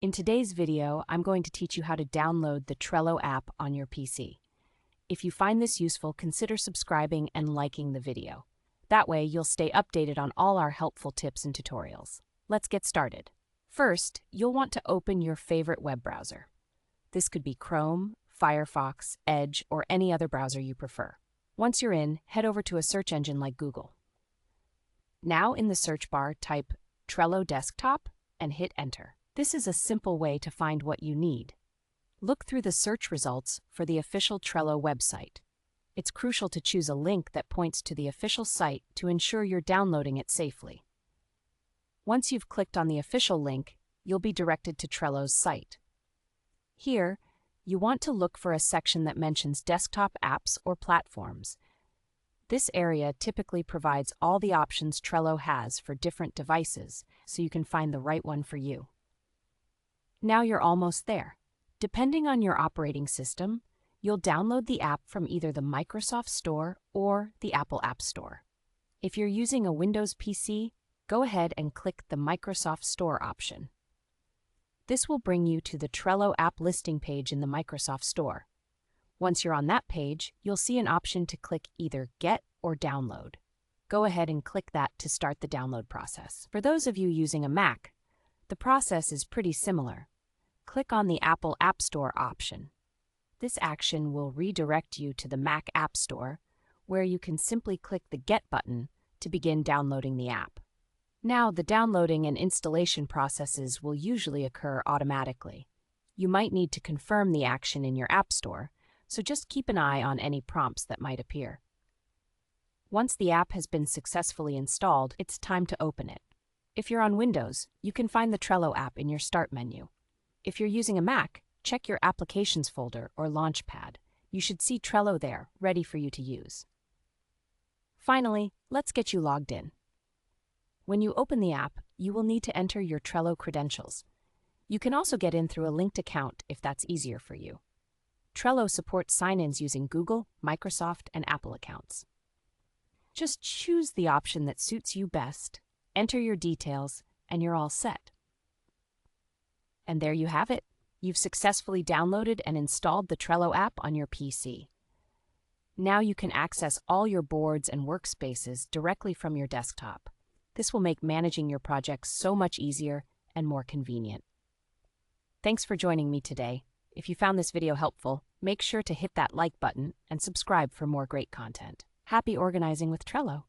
In today's video, I'm going to teach you how to download the Trello app on your PC. If you find this useful, consider subscribing and liking the video. That way, you'll stay updated on all our helpful tips and tutorials. Let's get started. First, you'll want to open your favorite web browser. This could be Chrome, Firefox, Edge, or any other browser you prefer. Once you're in, head over to a search engine like Google. Now in the search bar, type Trello Desktop and hit Enter. This is a simple way to find what you need. Look through the search results for the official Trello website. It's crucial to choose a link that points to the official site to ensure you're downloading it safely. Once you've clicked on the official link, you'll be directed to Trello's site. Here, you want to look for a section that mentions desktop apps or platforms. This area typically provides all the options Trello has for different devices, so you can find the right one for you. Now you're almost there. Depending on your operating system, you'll download the app from either the Microsoft Store or the Apple App Store. If you're using a Windows PC, go ahead and click the Microsoft Store option. This will bring you to the Trello app listing page in the Microsoft Store. Once you're on that page, you'll see an option to click either Get or Download. Go ahead and click that to start the download process. For those of you using a Mac, the process is pretty similar. Click on the Apple App Store option. This action will redirect you to the Mac App Store, where you can simply click the Get button to begin downloading the app. Now, the downloading and installation processes will usually occur automatically. You might need to confirm the action in your App Store, so just keep an eye on any prompts that might appear. Once the app has been successfully installed, it's time to open it. If you're on Windows, you can find the Trello app in your Start menu. If you're using a Mac, check your Applications folder or Launchpad. You should see Trello there, ready for you to use. Finally, let's get you logged in. When you open the app, you will need to enter your Trello credentials. You can also get in through a linked account if that's easier for you. Trello supports sign-ins using Google, Microsoft, and Apple accounts. Just choose the option that suits you best, enter your details, and you're all set. And there you have it. You've successfully downloaded and installed the Trello app on your PC. Now you can access all your boards and workspaces directly from your desktop. This will make managing your projects so much easier and more convenient. Thanks for joining me today. If you found this video helpful, make sure to hit that like button and subscribe for more great content. Happy organizing with Trello!